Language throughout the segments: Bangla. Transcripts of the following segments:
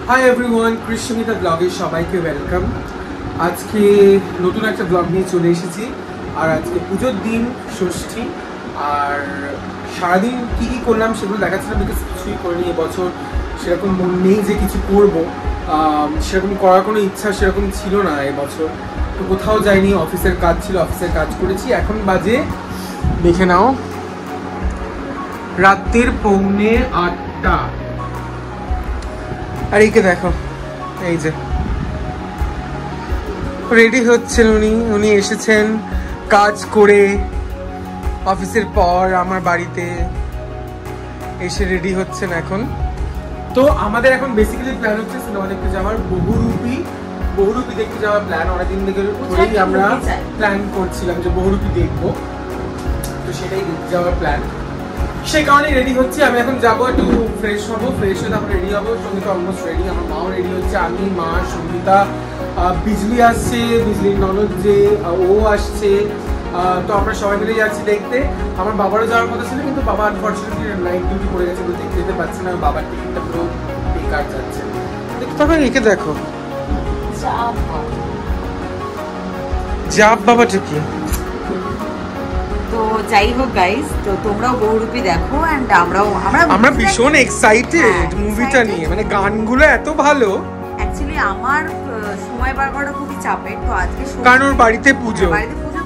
হাই এভরিওয়ান, কৃষ্ণমিতা ব্লগে সবাইকে ওয়েলকাম। আজকে নতুন একটা ব্লগ নিয়ে চলে এসেছি। আর আজকে পুজোর দিন, ষষ্ঠী। আর সারাদিন কী কী করলাম সেগুলো দেখাচ্ছিলাম, বিকজ কিছুই করিনি এবছর। সেরকম মন নেই যে কিছু করবো, সেরকম করার কোনো ইচ্ছা সেরকম ছিল না এবছর। তো কোথাও যাইনি, অফিসের কাজ ছিল, অফিসের কাজ করেছি। এখন বাজে দেখে নাও রাত্রির 7:45। আর এইকে দেখো, এই যে রেডি হচ্ছেন উনি এসেছেন কাজ করে অফিসের পর আমার বাড়িতে এসে রেডি হচ্ছেন এখন। তো আমাদের এখন বেসিক্যালি প্ল্যান হচ্ছে সিনেমা দেখতে যাওয়ার, বহুরূপী দেখতে যাওয়ার প্ল্যান। অনেকদিন ধরেই আমরা প্ল্যান করছিলাম যে বহুরূপী দেখবো, তো সেটাই দেখতে যাওয়ার প্ল্যান। সেই কারণে রেডি হচ্ছি। আমি এখন যাবো, একটু ফ্রেশ হবো, ফ্রেশ হয়ে তারপর রেডি হবো। সঙ্গীতা অলমোস্ট রেডি, আমার মাও রেডি হচ্ছে। আমি, মা, সঙ্গীতা, বিজলি আসছে, বিজলির ননদ যে ও আসছে। তো আমরা সবাই মিলে যাচ্ছি দেখতে। আমার বাবারও যাওয়ার কথা ছিল, কিন্তু বাবা আনফর্চুনেটলি নাইট ডিউটি পড়ে গেছে, তো দেখতে যেতে পারছে না। বাবার টিকিটটা পুরো বেকার যাচ্ছে। তবে রেখে দেখো জাপ বাবাটা কি। তো যাই হোক গাইস, তো তোমরাও বহুরূপী দেখো এন্ড আমরা ভীষণ এক্সাইটেড মুভিটা নিয়ে। মানে গানগুলো এত ভালো। অ্যাকচুয়ালি আমার সময় বার করা খুবই চাপের। তো আজকে কারণ ওর বাড়িতে পুজো,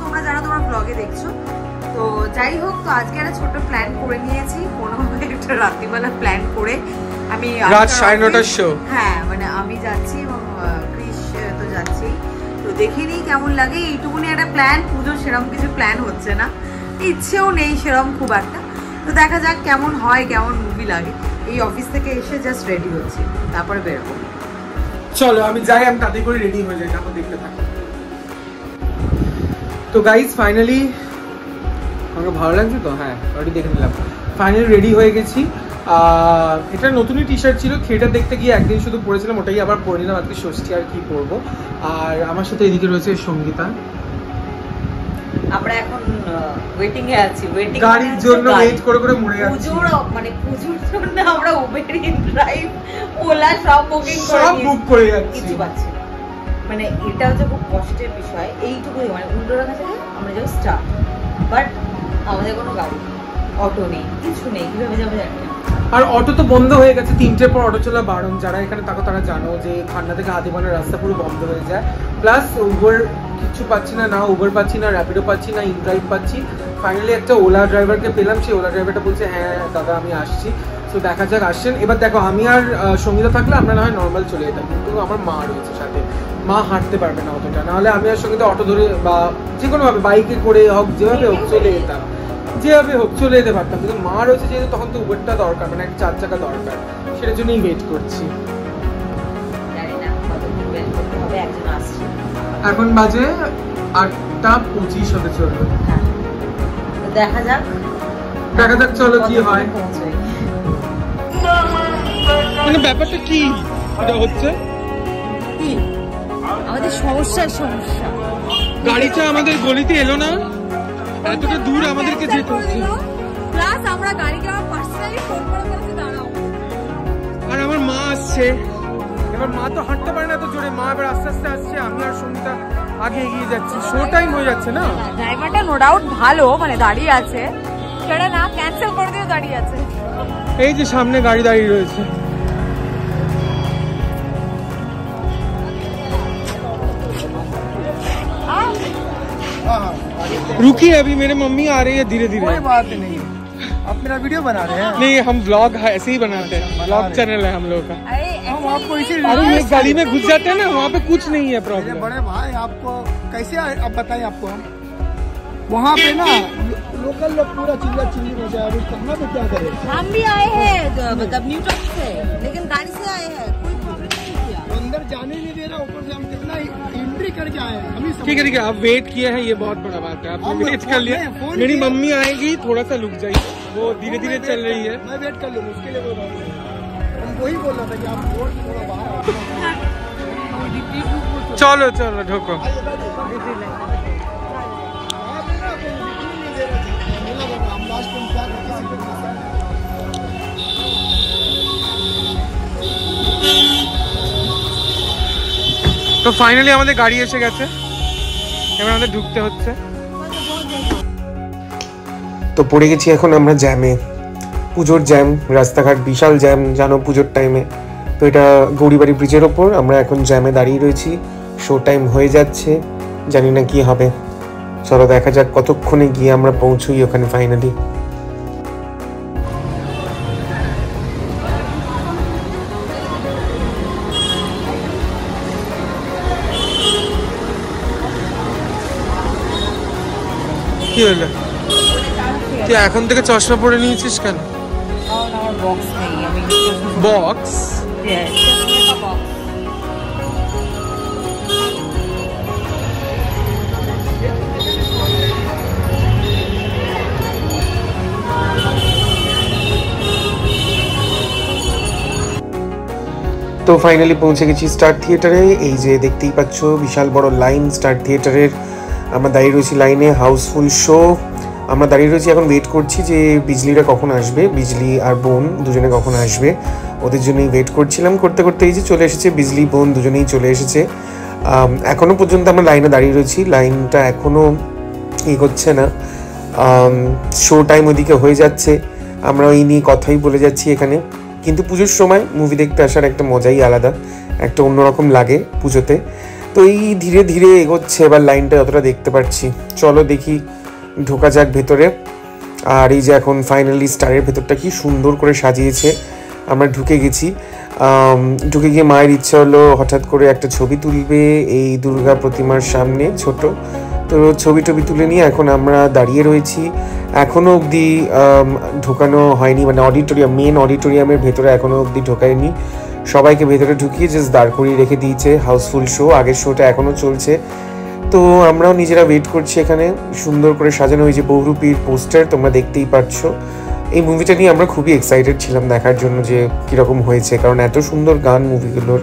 তোমরা জানো, তোমরা ব্লগে দেখছো। তো যাই হোক, তো আজকে একটা ছোট প্ল্যান করে নিয়েছি, কোনোভাবে একটা রাত্রিবেলা প্ল্যান করে আমি রাত 9:30টার শো। হ্যাঁ, মানে আমি যাচ্ছি এবং ক্রিশ তো যাচ্ছি। তো দেখে নিই কেমন লাগে। এইটুকুনি একটা প্ল্যান, পুজো সেরকম কিছু প্ল্যান হচ্ছে না, ইচ্ছেও নেই সেরকম খুব একটা। তো দেখা যাক কেমন হয়, কেমন মুভি লাগে। এই অফিস থেকে এসে জাস্ট রেডি হচ্ছি, তারপরে বেরোবো। চলো আমি যাই, আমি তাড়াতাড়ি করে রেডি হয়ে যাই, তারপর দেখতে থাকি। তো গাইস ফাইনালি আমাকে ভালো লাগছে তো, হ্যাঁ অলরেডি দেখে নিলাম। ফাইনালি রেডি হয়ে গেছি। এটা নতুনই টি শার্ট ছিল, থিয়েটার দেখতে গিয়ে একদিন শুধু পরেছিলাম, ওটাই আবার পরে নিলাম আজকে ষষ্ঠী, আর কি পরবো। আর আমার সাথে এদিকে রয়েছে সঙ্গীতা। আমরা এখন ওয়েটিং এ আছি, গাড়ির জন্য ওয়েট করে করে মরে যাচ্ছি। পুজোর জন্য আমরা উবের, ড্রাইভ, ওলা সব বুক করে যাচ্ছি, কিছু পাচ্ছি না। মানে এটা হচ্ছে খুব কষ্টের বিষয়। এইটুকুই, মানে উল্টোর কাছে আমরা যাবো স্টার্ট, বাট আমাদের কোনো গাড়ি, অটো নেই, কিছু নেই, কিভাবে যাবো জানি না। আর অটো তো বন্ধ হয়ে গেছে, 3টের পর অটো চলা বারণ। যারা এখানে থাকো তারা জানো যে খান্না থেকে হাতিবানের রাস্তা পুরো বন্ধ হয়ে যায়। প্লাস উবার কিছু পাচ্ছি না, উবার পাচ্ছি না, র্যাপিডো পাচ্ছি না, ইনড্রাইভ পাচ্ছি। ফাইনালি একটা ওলা ড্রাইভারকে পেলাম, সেই ওলা ড্রাইভারটা বলছে হ্যাঁ দাদা আমি আসছি। তো দেখা যাক আসছেন। এবার দেখো, আমি আর সঙ্গীতা থাকলে আমরা না হয় নর্মাল চলে যেতাম, কিন্তু আমার মা রয়েছে সাথে, মা হাঁটতে পারবে না অতটা। নাহলে আমি আর সঙ্গীতা অটো ধরে বা যে কোনোভাবে বাইকে করে হোক, যেভাবে হোক চলে যেতাম, যেভাবে হোক চলে যেতে পারতাম। কিন্তু মা রয়েছে যেহেতু, তখন তো উবেরটা দরকার, মানে একটা 4 চাকা দরকার, সেটার জন্যই ওয়েট করছি। এখন বাজে 8:25 হতে চলবে। দেখা যাক চলো কি হয়। মানে ব্যাপারটা কি এটা হচ্ছে, কি আমাদের সমস্যা, গাড়িটা আমাদের গলিতে এলো না, এতটা দূর আমাদেরকে যেতে হচ্ছে। প্লাস আমরা গাড়িকে পার্সোনালি ফোন করে দাঁড়াও। আর আমার মা আসছে, এবার মা তো হাঁটতে পারে না এত জোরে, মা এবার আস্তে আস্তে আসছে, আমি আর সঙ্গীতা আগে এগিয়ে যাচ্ছি। শো টাইম হয়ে যাচ্ছে না। ড্রাইভারটা নো ডাউট ভালো, মানে দাঁড়িয়ে আছে, সেটা না ক্যান্সেল করে দিয়ে দাঁড়িয়ে আছে। এই যে সামনে গাড়ি দাঁড়িয়ে রয়েছে। रुकिए अभी मेरे मम्मी आ रही है धीरे धीरे। कोई बात नहीं, आप मेरा वीडियो बना रहे हैं? नहीं, हम व्लॉग ऐसे ही बनाते हैं, व्लॉग चैनल है हम लोग का। हम आपको इसी ये गली में घुस जाते हैं ना, वहाँ पे कुछ नहीं है प्रॉब्लम। बड़े भाई आपको कैसे आप बताएं, आपको हम वहाँ पे ना लोकल लोग पूरा चिल्ली मचा है, कहाँ पे क्या करें। हम भी आए हैं मतलब न्यू टाउन से, लेकिन गाड़ी से आए हैं, कोई प्रॉब्लम नहीं किया। अंदर जाने नहीं दे रहा, ऊपर से हम कितना एंट्री करके आए हैं। ठीक है आप वेट किए हैं, ये बहुत बड़ा बात है, आपने वेट कर लिया। मेरी मम्मी आएगी, थोड़ा सा रुक जाइए, वो धीरे धीरे चल रही है। मैं वेट कर लूँ, उसके लिए बोल रहा हूँ। हम वही बोल रहा था कि आप थोड़ा बाहर। चलो ढोको। তো ফাইনালি আমাদের গাড়ি এসে গেছে, এবার আমাদের ঢুকতে হচ্ছে। তো পড়ে গেছি এখন আমরা জ্যামে, পুজোর জ্যাম, রাস্তাঘাট বিশাল জ্যাম জানো পুজোর টাইমে। তো এটা গৌরীবাড়ি ব্রিজের ওপর আমরা এখন জ্যামে দাঁড়িয়ে রয়েছি, শো টাইম হয়ে যাচ্ছে, জানি না কি হবে, চলো দেখা যাক কতক্ষণে গিয়ে আমরা পৌঁছই ওখানে ফাইনালি। কি হলো, তুই এখন থেকে চশমা পরে নিয়েছিস কেন? বক্স তো ফাইনালি পৌঁছে গেছি স্টার থিয়েটারে। এই যে দেখতেই পাচ্ছ বিশাল বড় লাইন স্টার থিয়েটারের, আমরা দাঁড়িয়ে রয়েছি লাইনে, হাউসফুল শো। আমরা দাঁড়িয়ে রয়েছি এখন, ওয়েট করছি যে বিজলিরা কখন আসবে, বিজলি আর বোন দুজনে কখন আসবে, ওদের জন্যই ওয়েট করছিলাম। করতে করতে এই যে চলে এসেছে বিজলি বোন দুজনেই চলে এসেছে। এখনও পর্যন্ত আমরা লাইনে দাঁড়িয়ে রয়েছি, লাইনটা এখনও এগোচ্ছে না, শো টাইম ওদিকে হয়ে যাচ্ছে, আমরা ওই নিয়ে কথাই বলে যাচ্ছি এখানে। কিন্তু পুজোর সময় মুভি দেখতে আসার একটা মজাই আলাদা, একটা অন্যরকম লাগে পুজোতে। তো এই ধীরে ধীরে এগোচ্ছে, এবার লাইনটা যতটা দেখতে পাচ্ছি, চলো দেখি ঢোকা যাক ভেতরে। আর এই যে এখন ফাইনালি স্টারের ভেতরটা কি সুন্দর করে সাজিয়েছে, আমরা ঢুকে গেছি। ঢুকে গিয়ে মায়ের ইচ্ছা হলো হঠাৎ করে একটা ছবি তুলবে এই দুর্গা প্রতিমার সামনে ছোট, তো ছবি টবি তুলে নিয়ে এখন আমরা দাঁড়িয়ে রয়েছি। এখনও অবধি ঢোকানো হয়নি, মানে অডিটোরিয়াম, মেন অডিটোরিয়ামের ভেতরে এখনও অবধি ঢোকায়নি, সবাইকে ভেতরে ঢুকিয়ে জাস্ট দাঁড় করিয়ে রেখে দিয়েছে। হাউসফুল শো, আগের শোটা এখনও চলছে, তো আমরাও নিজেরা ওয়েট করছি এখানে। সুন্দর করে সাজানো হয়েছে বহুরূপীর পোস্টার, তোমরা দেখতেই পাচ্ছ। এই মুভিটা নিয়ে আমরা খুবই এক্সাইটেড ছিলাম দেখার জন্য যে কীরকম হয়েছে, কারণ এত সুন্দর গান মুভিগুলোর।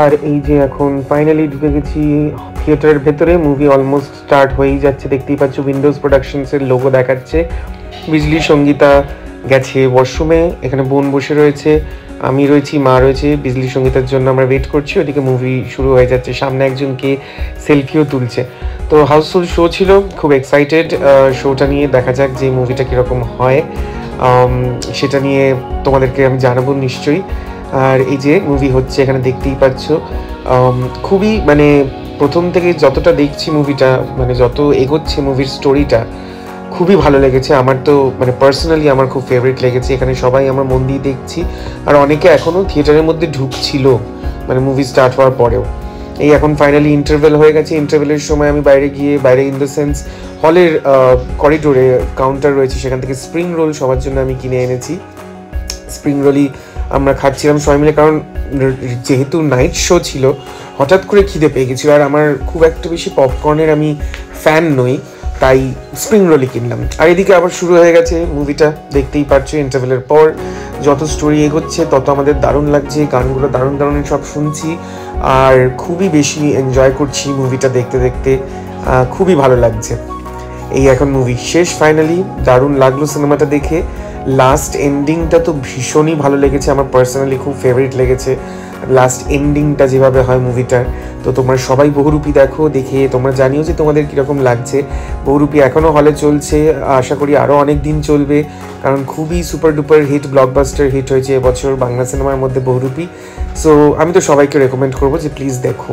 আর এই যে এখন ফাইনালি ঢুকে গেছি থিয়েটারের ভেতরে, মুভি অলমোস্ট স্টার্ট হয়েই যাচ্ছে, দেখতেই পাচ্ছ উইন্ডোজ প্রোডাকশনসের লোগো দেখাচ্ছে। বিজলি সঙ্গীতা গেছে ওয়াশরুমে, এখানে বোন বসে রয়েছে, আমি রয়েছি, মা রয়েছে। বিজলি সঙ্গীতার জন্য আমরা ওয়েট করছি, ওদিকে মুভি শুরু হয়ে যাচ্ছে, সামনে একজনকে সেলফিও তুলছে। তো হাউসফুল শো ছিল, খুব এক্সাইটেড শোটা নিয়ে, দেখা যাক যে মুভিটা কীরকম হয়, সেটা নিয়ে তোমাদেরকে আমি জানাবো নিশ্চয়ই। আর এই যে মুভি হচ্ছে এখানে দেখতেই পাচ্ছ, খুবই মানে প্রথম থেকে যতটা দেখছি মুভিটা, মানে যত এগোচ্ছে মুভির স্টোরিটা, খুবই ভালো লেগেছে আমার। তো মানে পার্সোনালি আমার খুব ফেভারিট লেগেছে, এখানে সবাই আমরা মন দিয়ে দেখছি, আর অনেকে এখনও থিয়েটারের মধ্যে ঢুকছিল মানে মুভি স্টার্ট হওয়ার পরেও। এই এখন ফাইনালি ইন্টারভেল হয়ে গেছে, ইন্টারভেলের সময় আমি বাইরে গিয়ে, বাইরে ইন দ্য সেন্স হলের করিডোরে কাউন্টার রয়েছে, সেখান থেকে স্প্রিং রোল সবার জন্য আমি কিনে এনেছি। স্প্রিং রোলই আমরা খাচ্ছিলাম সবাই মিলে, কারণ যেহেতু নাইট শো ছিল হঠাৎ করে খিদে পেয়ে গেছিলো, আর আমার খুব একটা বেশি পপকর্নের আমি ফ্যান নই, তাই স্প্রিং রোলই কিনলাম। আর এদিকে আবার শুরু হয়ে গেছে মুভিটা, দেখতেই পাচ্ছ ইন্টারভেলের পর যত স্টোরি এগোচ্ছে তত আমাদের দারুণ লাগছে, গানগুলো দারুণ দারুণ সব শুনছি, আর খুবই বেশি এনজয় করছি মুভিটা দেখতে দেখতে, খুবই ভালো লাগছে। এই এখন মুভি শেষ ফাইনালি, দারুণ লাগলো সিনেমাটা দেখে। লাস্ট এন্ডিংটা তো ভীষণই ভালো লেগেছে আমার, পার্সোনালি খুব ফেভারিট লেগেছে লাস্ট এন্ডিংটা যেভাবে হয় মুভিটার। তো তোমরা সবাই বহুরূপী দেখো, দেখে তোমরা জানিও যে তোমাদের কীরকম লাগছে। বহুরূপী এখনও হলে চলছে, আশা করি আরও অনেক দিন চলবে, কারণ খুবই super duper hit, blockbuster hit হয়েছে এবছর বাংলা সিনেমার মধ্যে বহুরূপী। সো আমি তো সবাইকে রেকমেন্ড করবো যে প্লিজ দেখো।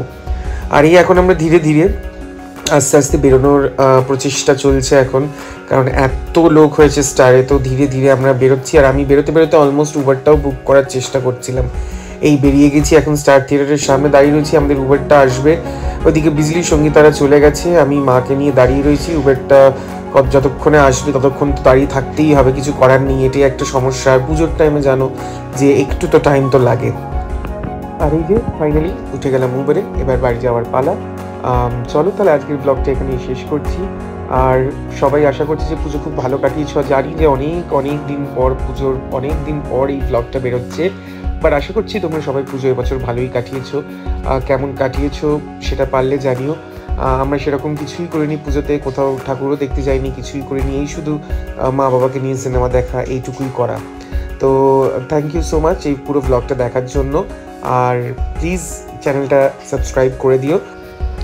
আর এই এখন আমরা ধীরে ধীরে আস্তে আস্তে বেরোনোর প্রচেষ্টা চলছে এখন, কারণ এত লোক হয়েছে স্টারে, তো ধীরে ধীরে আমরা বেরোচ্ছি। আর আমি বেরোতে বেরোতে অলমোস্ট উবারটাও বুক করার চেষ্টা করছিলাম। এই বেরিয়ে গেছি, এখন স্টার থিয়েটারের সামনে দাঁড়িয়ে রয়েছি, আমাদের উবারটা আসবে। ওইদিকে বিজলি সঙ্গীতারা চলে গেছে, আমি মাকে নিয়ে দাঁড়িয়ে রয়েছি। উবারটা যতক্ষণে আসবে ততক্ষণ তো দাঁড়িয়ে থাকতেই হবে, কিছু করার নেই, এটাই একটা সমস্যা। আর পুজোর টাইমে জানো যে একটু তো টাইম তো লাগে। আর এই যে ফাইনালি উঠে গেলাম উবারে, এবার বাড়ি যাওয়ার পালা। চলো তাহলে আজকের ব্লগটা এখানেই শেষ করছি। আর সবাই আশা করছি যে পুজো খুব ভালো কাটিয়েছ। জানি যে অনেক দিন পর, পুজোর অনেক দিন পর এই ব্লগটা বেরোচ্ছে, বাট আশা করছি তোমরা সবাই পুজো এবছর ভালোই কাটিয়েছো। কেমন কাটিয়েছো সেটা পারলে জানিও। আমরা সেরকম কিছুই করিনি পুজোতে, কোথাও ঠাকুরও দেখতে যাইনি, কিছুই করিনি, এই শুধু মা বাবাকে নিয়ে সিনেমা দেখা, এইটুকুই করা। তো থ্যাংক ইউ সো মাচ এই পুরো ব্লগটা দেখার জন্য। আর প্লিজ চ্যানেলটা সাবস্ক্রাইব করে দিও,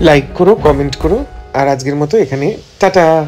লাইক করো, কমেন্ট করো। আর আজকের মতো এখানে টাটা।